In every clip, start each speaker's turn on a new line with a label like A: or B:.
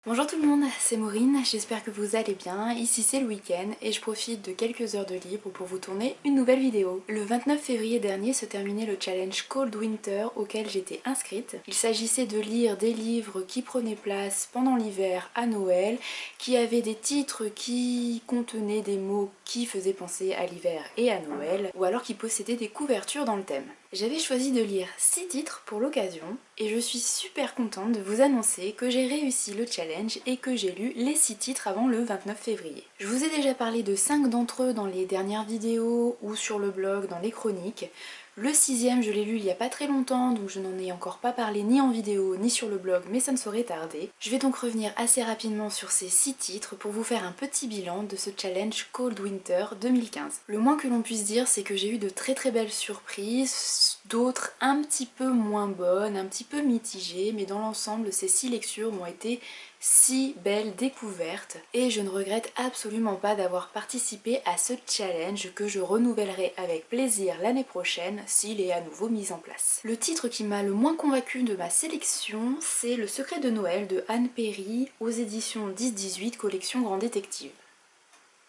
A: Bonjour tout le monde, c'est Maureen, j'espère que vous allez bien. Ici c'est le week-end et je profite de quelques heures de libre pour vous tourner une nouvelle vidéo. Le 29 février dernier se terminait le challenge Cold Winter auquel j'étais inscrite. Il s'agissait de lire des livres qui prenaient place pendant l'hiver à Noël, qui avaient des titres qui contenaient des mots qui faisaient penser à l'hiver et à Noël, ou alors qui possédaient des couvertures dans le thème. J'avais choisi de lire 6 titres pour l'occasion et je suis super contente de vous annoncer que j'ai réussi le challenge et que j'ai lu les 6 titres avant le 29 février. Je vous ai déjà parlé de 5 d'entre eux dans les dernières vidéos ou sur le blog dans les chroniques. Le 6e, je l'ai lu il n'y a pas très longtemps, donc je n'en ai encore pas parlé ni en vidéo ni sur le blog, mais ça ne saurait tarder. Je vais donc revenir assez rapidement sur ces 6 titres pour vous faire un petit bilan de ce challenge Cold Winter 2015. Le moins que l'on puisse dire, c'est que j'ai eu de très belles surprises, d'autres un petit peu moins bonnes, un petit peu mitigées, mais dans l'ensemble, ces 6 lectures ont été si belle découverte et je ne regrette absolument pas d'avoir participé à ce challenge que je renouvellerai avec plaisir l'année prochaine s'il est à nouveau mis en place. Le titre qui m'a le moins convaincu de ma sélection, c'est Le secret de Noël de Anne Perry aux éditions 10-18 collection Grand Détective.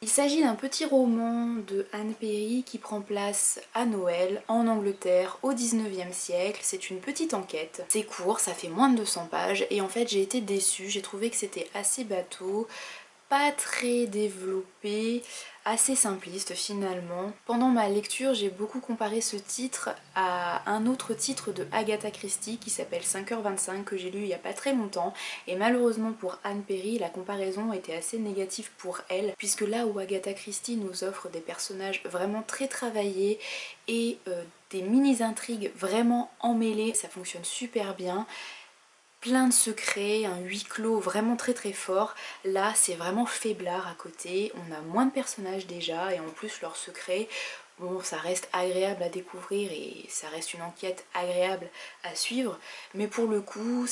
A: Il s'agit d'un petit roman de Anne Perry qui prend place à Noël, en Angleterre, au 19e siècle. C'est une petite enquête. C'est court, ça fait moins de 200 pages et en fait j'ai été déçue. J'ai trouvé que c'était assez bateau, pas très développé, assez simpliste finalement. Pendant ma lecture, j'ai beaucoup comparé ce titre à un autre titre de Agatha Christie qui s'appelle 5h25 que j'ai lu il n'y a pas très longtemps et malheureusement pour Anne Perry, la comparaison était assez négative pour elle puisque là où Agatha Christie nous offre des personnages vraiment très travaillés et des mini-intrigues vraiment emmêlées, ça fonctionne super bien. Plein de secrets, un huis clos vraiment très fort. Là c'est vraiment faiblard à côté, on a moins de personnages déjà et en plus leurs secrets, bon ça reste agréable à découvrir et ça reste une enquête agréable à suivre, mais pour le coup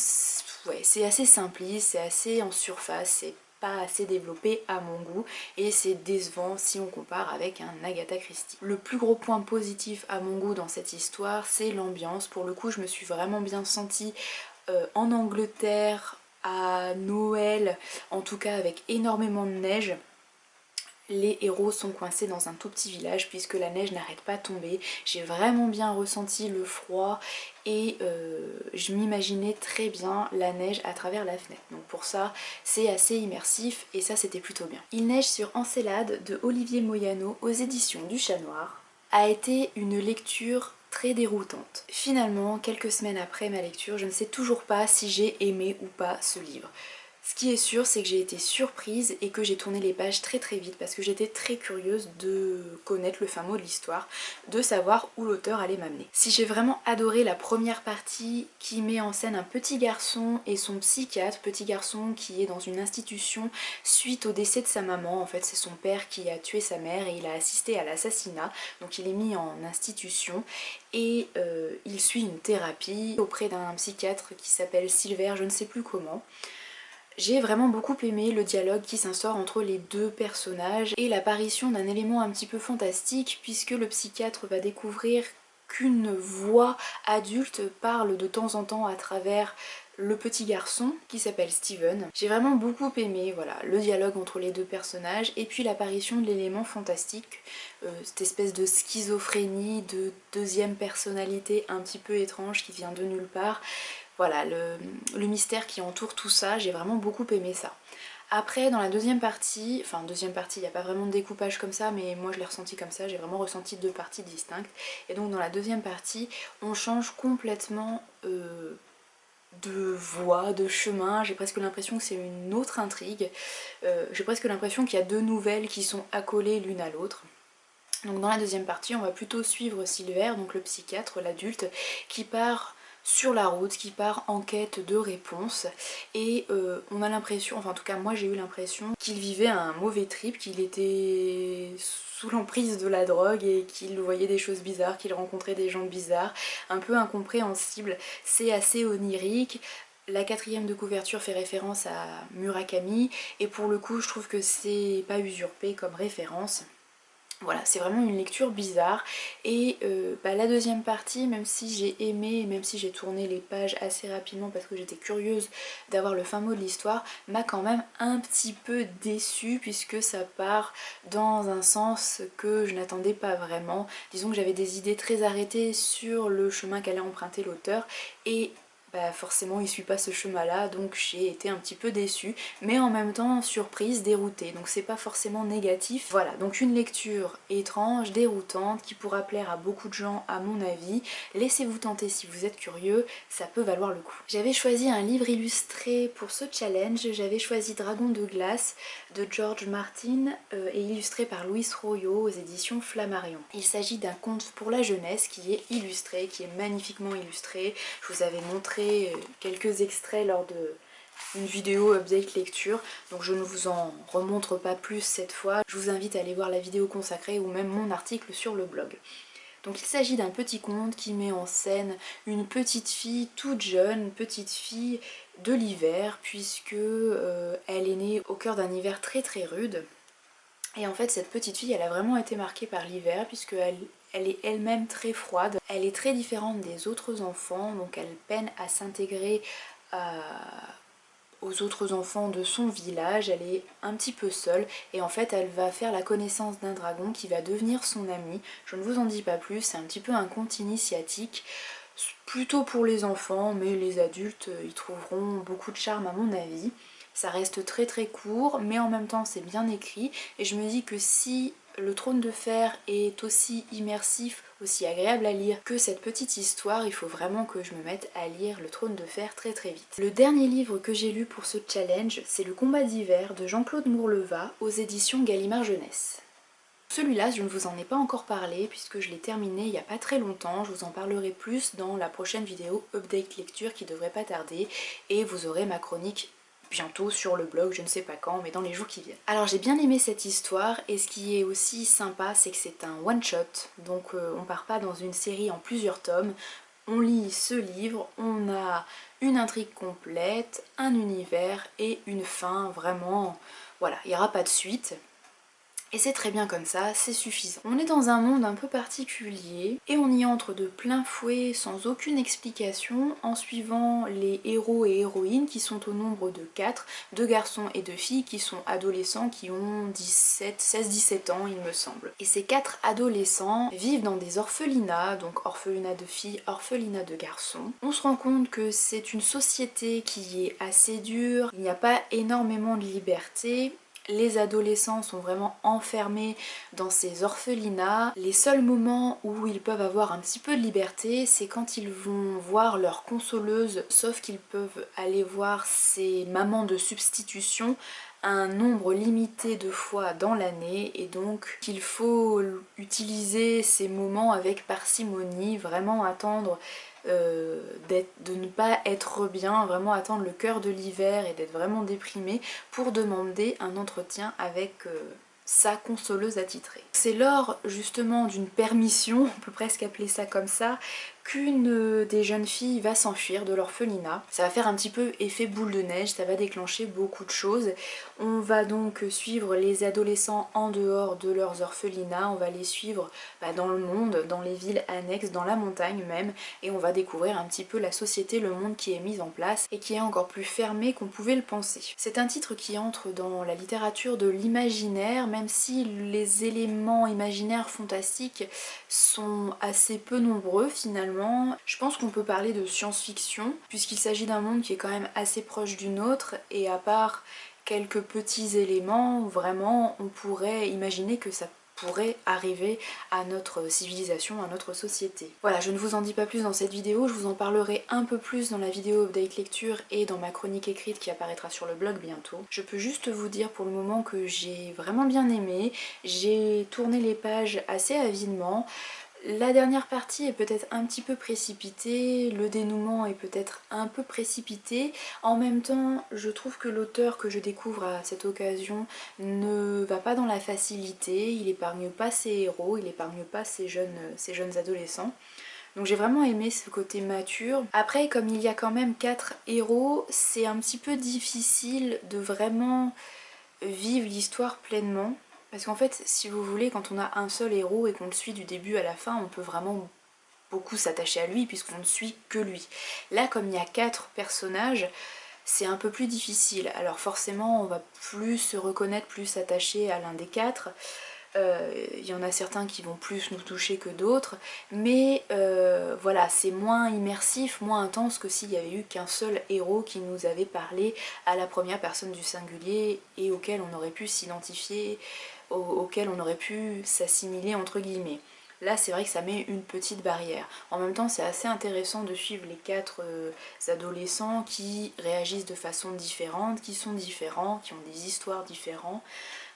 A: ouais, c'est assez simpliste, c'est assez en surface, c'est pas assez développé à mon goût et c'est décevant si on compare avec un Agatha Christie. Le plus gros point positif à mon goût dans cette histoire, c'est l'ambiance. Pour le coup je me suis vraiment bien sentie en Angleterre à Noël, en tout cas avec énormément de neige. Les héros sont coincés dans un tout petit village puisque la neige n'arrête pas de tomber. J'ai vraiment bien ressenti le froid et je m'imaginais très bien la neige à travers la fenêtre. Donc pour ça, c'est assez immersif et ça c'était plutôt bien. Il neige sur Encelade de Olivier Moyano aux éditions du Chat Noir a été une lecture très déroutante. Finalement, quelques semaines après ma lecture, je ne sais toujours pas si j'ai aimé ou pas ce livre. Ce qui est sûr, c'est que j'ai été surprise et que j'ai tourné les pages très vite parce que j'étais très curieuse de connaître le fin mot de l'histoire, de savoir où l'auteur allait m'amener. Si j'ai vraiment adoré la première partie qui met en scène un petit garçon et son psychiatre, petit garçon qui est dans une institution suite au décès de sa maman, en fait c'est son père qui a tué sa mère et il a assisté à l'assassinat, donc il est mis en institution et il suit une thérapie auprès d'un psychiatre qui s'appelle Silver, je ne sais plus comment. J'ai vraiment beaucoup aimé le dialogue qui s'instaure entre les deux personnages et l'apparition d'un élément un petit peu fantastique puisque le psychiatre va découvrir qu'une voix adulte parle de temps en temps à travers le petit garçon qui s'appelle Steven. J'ai vraiment beaucoup aimé voilà, le dialogue entre les deux personnages et puis l'apparition de l'élément fantastique, cette espèce de schizophrénie, de deuxième personnalité un petit peu étrange qui vient de nulle part. Voilà, le mystère qui entoure tout ça, j'ai vraiment beaucoup aimé ça. Après, dans la deuxième partie, il n'y a pas vraiment de découpage comme ça, mais moi je l'ai ressenti comme ça, j'ai vraiment ressenti deux parties distinctes. Et donc dans la deuxième partie, on change complètement de voie, de chemin, j'ai presque l'impression que c'est une autre intrigue. J'ai presque l'impression qu'il y a deux nouvelles qui sont accolées l'une à l'autre. Donc dans la deuxième partie, on va plutôt suivre Silver, donc le psychiatre, l'adulte, qui part sur la route, qui part en quête de réponses et on a l'impression, enfin en tout cas moi j'ai eu l'impression qu'il vivait un mauvais trip, qu'il était sous l'emprise de la drogue et qu'il voyait des choses bizarres, qu'il rencontrait des gens bizarres, un peu incompréhensibles. C'est assez onirique. La quatrième de couverture fait référence à Murakami et pour le coup je trouve que c'est pas usurpé comme référence. Voilà, c'est vraiment une lecture bizarre et la deuxième partie, même si j'ai aimé, même si j'ai tourné les pages assez rapidement parce que j'étais curieuse d'avoir le fin mot de l'histoire, m'a quand même un petit peu déçue puisque ça part dans un sens que je n'attendais pas vraiment. Disons que j'avais des idées très arrêtées sur le chemin qu'allait emprunter l'auteur et forcément il suit pas ce chemin là, donc j'ai été un petit peu déçue mais en même temps surprise, déroutée, donc c'est pas forcément négatif. Voilà, donc une lecture étrange, déroutante, qui pourra plaire à beaucoup de gens à mon avis. Laissez-vous tenter si vous êtes curieux, ça peut valoir le coup. J'avais choisi un livre illustré pour ce challenge, j'avais choisi Dragon de glace de George Martin et illustré par Louis Royo aux éditions Flammarion. Il s'agit d'un conte pour la jeunesse qui est illustré, qui est magnifiquement illustré. Je vous avais montré quelques extraits lors de une vidéo update lecture, donc je ne vous en remontre pas plus cette fois. Je vous invite à aller voir la vidéo consacrée ou même mon article sur le blog. Donc il s'agit d'un petit conte qui met en scène une petite fille toute jeune, une petite fille de l'hiver, puisque elle est née au cœur d'un hiver très très rude. Et en fait cette petite fille elle a vraiment été marquée par l'hiver puisqu'elle est elle-même très froide. Elle est très différente des autres enfants, donc elle peine à s'intégrer aux autres enfants de son village, elle est un petit peu seule et en fait elle va faire la connaissance d'un dragon qui va devenir son ami. Je ne vous en dis pas plus, c'est un petit peu un conte initiatique, plutôt pour les enfants, mais les adultes y trouveront beaucoup de charme à mon avis. Ça reste très très court, mais en même temps c'est bien écrit et je me dis que si le Trône de Fer est aussi immersif, aussi agréable à lire que cette petite histoire, il faut vraiment que je me mette à lire le Trône de Fer très très vite. Le dernier livre que j'ai lu pour ce challenge, c'est Le Combat d'hiver de Jean-Claude Mourleva aux éditions Gallimard Jeunesse. Celui-là, je ne vous en ai pas encore parlé puisque je l'ai terminé il n'y a pas très longtemps. Je vous en parlerai plus dans la prochaine vidéo update lecture qui devrait pas tarder et vous aurez ma chronique bientôt sur le blog, je ne sais pas quand, mais dans les jours qui viennent. Alors j'ai bien aimé cette histoire et ce qui est aussi sympa, c'est que c'est un one-shot, donc on part pas dans une série en plusieurs tomes. On lit ce livre, on a une intrigue complète, un univers et une fin, vraiment, voilà, il n'y aura pas de suite. Et c'est très bien comme ça, c'est suffisant. On est dans un monde un peu particulier et on y entre de plein fouet sans aucune explication en suivant les héros et héroïnes qui sont au nombre de 4, 2 garçons et 2 filles qui sont adolescents qui ont 16-17 ans il me semble. Et ces 4 adolescents vivent dans des orphelinats, donc orphelinat de filles, orphelinat de garçons. On se rend compte que c'est une société qui est assez dure, il n'y a pas énormément de liberté. Les adolescents sont vraiment enfermés dans ces orphelinats. Les seuls moments où ils peuvent avoir un petit peu de liberté, c'est quand ils vont voir leur consoleuse, sauf qu'ils peuvent aller voir ces mamans de substitution un nombre limité de fois dans l'année et donc qu'il faut utiliser ces moments avec parcimonie, vraiment attendre de ne pas être bien, vraiment attendre le cœur de l'hiver et d'être vraiment déprimé pour demander un entretien avec sa consoleuse attitrée. C'est lors justement d'une permission, on peut presque appeler ça comme ça, qu'une des jeunes filles va s'enfuir de l'orphelinat. Ça va faire un petit peu effet boule de neige, ça va déclencher beaucoup de choses. On va donc suivre les adolescents en dehors de leurs orphelinats, on va les suivre dans le monde, dans les villes annexes, dans la montagne même, et on va découvrir un petit peu la société, le monde qui est mis en place et qui est encore plus fermé qu'on pouvait le penser. C'est un titre qui entre dans la littérature de l'imaginaire, même si les éléments imaginaires fantastiques sont assez peu nombreux finalement. Je pense qu'on peut parler de science-fiction puisqu'il s'agit d'un monde qui est quand même assez proche du nôtre et à part quelques petits éléments, vraiment on pourrait imaginer que ça pourrait arriver à notre civilisation, à notre société. Voilà, je ne vous en dis pas plus dans cette vidéo, je vous en parlerai un peu plus dans la vidéo update lecture et dans ma chronique écrite qui apparaîtra sur le blog bientôt. Je peux juste vous dire pour le moment que j'ai vraiment bien aimé, j'ai tourné les pages assez avidement. La dernière partie est peut-être un petit peu précipitée, le dénouement est peut-être un peu précipité. En même temps, je trouve que l'auteur que je découvre à cette occasion ne va pas dans la facilité, il épargne pas ses héros, il épargne pas ces jeunes adolescents. Donc j'ai vraiment aimé ce côté mature. Après, comme il y a quand même 4 héros, c'est un petit peu difficile de vraiment vivre l'histoire pleinement. Parce qu'en fait, si vous voulez, quand on a un seul héros et qu'on le suit du début à la fin, on peut vraiment beaucoup s'attacher à lui puisqu'on ne suit que lui. Là, comme il y a 4 personnages, c'est un peu plus difficile. Alors forcément, on va plus se reconnaître, plus s'attacher à l'un des 4. Il y en a certains qui vont plus nous toucher que d'autres, mais voilà, c'est moins immersif, moins intense que s'il y avait eu qu'un seul héros qui nous avait parlé à la première personne du singulier et auquel on aurait pu s'identifier, auquel on aurait pu s'assimiler entre guillemets. Là, c'est vrai que ça met une petite barrière. En même temps, c'est assez intéressant de suivre les 4 adolescents qui réagissent de façon différente, qui sont différents, qui ont des histoires différentes.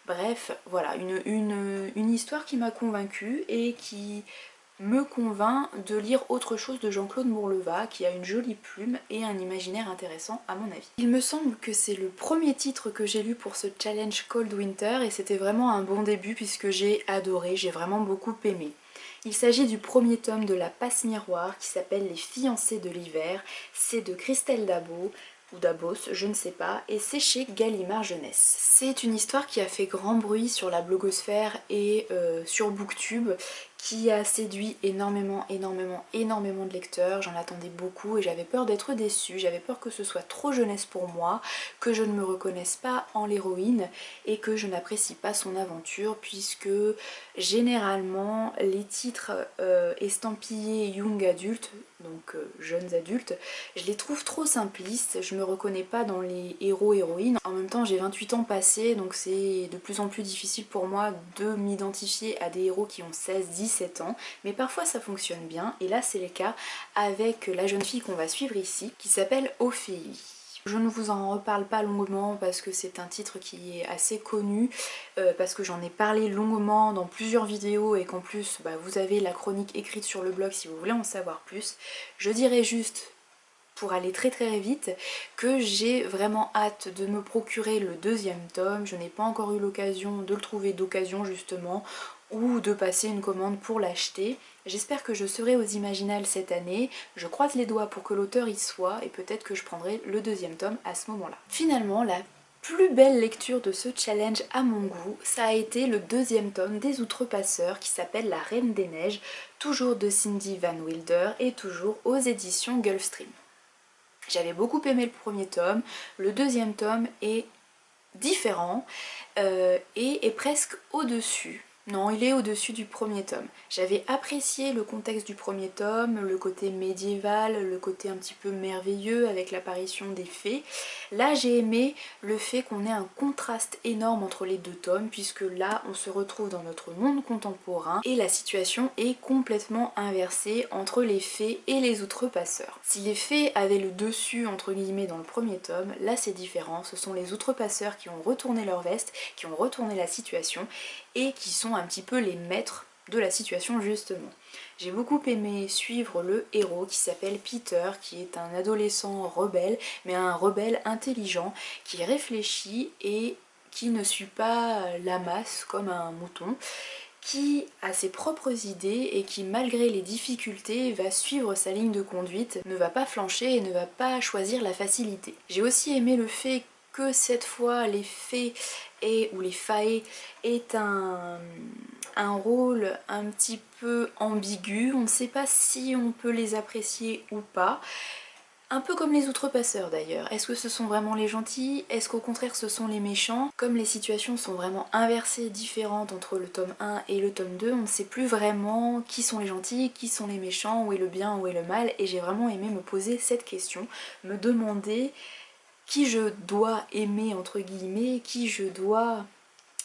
A: Bref, voilà, une histoire qui m'a convaincue et qui me convainc de lire autre chose de Jean-Claude Mourleva, qui a une jolie plume et un imaginaire intéressant à mon avis. Il me semble que c'est le premier titre que j'ai lu pour ce challenge Cold Winter et c'était vraiment un bon début puisque j'ai adoré, j'ai vraiment beaucoup aimé. Il s'agit du premier tome de la Passe Miroir qui s'appelle Les Fiancés de l'hiver. C'est de Christelle Dabo, ou Dabos, je ne sais pas, et c'est chez Gallimard Jeunesse. C'est une histoire qui a fait grand bruit sur la blogosphère et sur Booktube, qui a séduit énormément de lecteurs. J'en attendais beaucoup et j'avais peur d'être déçue, j'avais peur que ce soit trop jeunesse pour moi, que je ne me reconnaisse pas en l'héroïne et que je n'apprécie pas son aventure, puisque généralement les titres estampillés young adulte, donc jeunes adultes, je les trouve trop simplistes, je me reconnais pas dans les héros-héroïnes. En même temps j'ai 28 ans passés, donc c'est de plus en plus difficile pour moi de m'identifier à des héros qui ont 16, 17 ans, mais parfois ça fonctionne bien, et là c'est le cas avec la jeune fille qu'on va suivre ici, qui s'appelle Ophélie. Je ne vous en reparle pas longuement parce que c'est un titre qui est assez connu, parce que j'en ai parlé longuement dans plusieurs vidéos et qu'en plus vous avez la chronique écrite sur le blog si vous voulez en savoir plus. Je dirais juste, pour aller très vite, que j'ai vraiment hâte de me procurer le 2e tome. Je n'ai pas encore eu l'occasion de le trouver d'occasion justement, ou de passer une commande pour l'acheter. J'espère que je serai aux Imaginales cette année, je croise les doigts pour que l'auteur y soit et peut-être que je prendrai le 2e tome à ce moment-là. Finalement, la plus belle lecture de ce challenge à mon goût, ça a été le 2e tome des Outrepasseurs qui s'appelle La Reine des Neiges, toujours de Cindy Van Wilder et toujours aux éditions Gulfstream. J'avais beaucoup aimé le premier tome, le 2e tome est différent et est presque au-dessus. Non, il est au-dessus du premier tome. J'avais apprécié le contexte du premier tome, le côté médiéval, le côté un petit peu merveilleux avec l'apparition des fées. Là, j'ai aimé le fait qu'on ait un contraste énorme entre les 2 tomes, puisque là, on se retrouve dans notre monde contemporain et la situation est complètement inversée entre les fées et les outrepasseurs. Si les fées avaient le dessus, entre guillemets, dans le premier tome, là c'est différent. Ce sont les outrepasseurs qui ont retourné leur veste, qui ont retourné la situation et qui sont un petit peu les maîtres de la situation justement. J'ai beaucoup aimé suivre le héros qui s'appelle Peter, qui est un adolescent rebelle, mais un rebelle intelligent, qui réfléchit et qui ne suit pas la masse comme un mouton, qui a ses propres idées et qui malgré les difficultés va suivre sa ligne de conduite, ne va pas flancher et ne va pas choisir la facilité. J'ai aussi aimé le fait que cette fois les fées ou les faées aient un rôle un petit peu ambigu, on ne sait pas si on peut les apprécier ou pas. Un peu comme les outrepasseurs d'ailleurs. Est-ce que ce sont vraiment les gentils? Est-ce qu'au contraire ce sont les méchants? Comme les situations sont vraiment inversées, différentes entre le tome 1 et le tome 2, on ne sait plus vraiment qui sont les gentils, qui sont les méchants, où est le bien, où est le mal, et j'ai vraiment aimé me poser cette question, me demander qui je dois aimer entre guillemets, qui je dois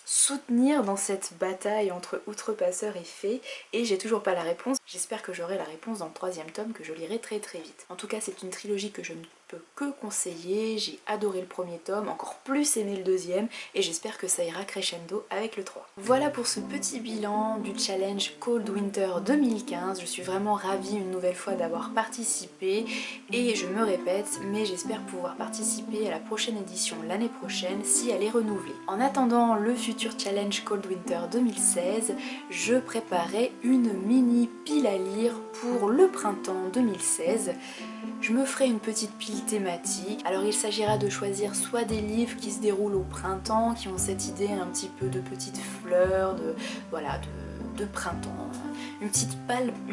A: soutenir dans cette bataille entre outrepasseurs et fées, et j'ai toujours pas la réponse. J'espère que j'aurai la réponse dans le 3e tome que je lirai très vite. En tout cas c'est une trilogie que je ne peux que conseiller, j'ai adoré le premier tome, encore plus aimé le 2e et j'espère que ça ira crescendo avec le 3. Voilà pour ce petit bilan du challenge Cold Winter 2015, je suis vraiment ravie une nouvelle fois d'avoir participé et je me répète mais j'espère pouvoir participer à la prochaine édition l'année prochaine si elle est renouvelée. En attendant le futur challenge Cold Winter 2016, je préparais une mini pile pile à lire pour le printemps 2016. Je me ferai une petite pile thématique. Alors il s'agira de choisir soit des livres qui se déroulent au printemps, qui ont cette idée un petit peu de petites fleurs, de printemps, une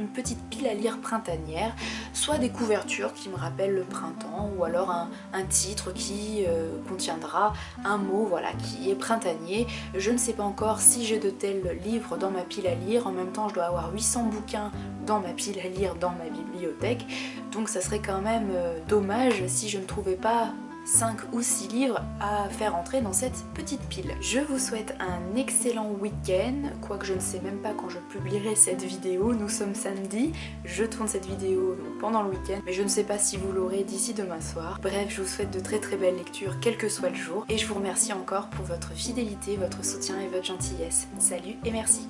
A: petite pile à lire printanière, soit des couvertures qui me rappellent le printemps, ou alors un titre qui contiendra un mot qui est printanier. Je ne sais pas encore si j'ai de tels livres dans ma pile à lire. En même temps, je dois avoir 800 bouquins dans ma pile à lire dans ma bibliothèque, donc ça serait quand même dommage si je ne trouvais pas 5 ou 6 livres à faire entrer dans cette petite pile. Je vous souhaite un excellent week-end, quoique je ne sais même pas quand je publierai cette vidéo. Nous sommes samedi, je tourne cette vidéo pendant le week-end, mais je ne sais pas si vous l'aurez d'ici demain soir. Bref, je vous souhaite de très très belles lectures, quel que soit le jour, et je vous remercie encore pour votre fidélité, votre soutien et votre gentillesse. Salut et merci!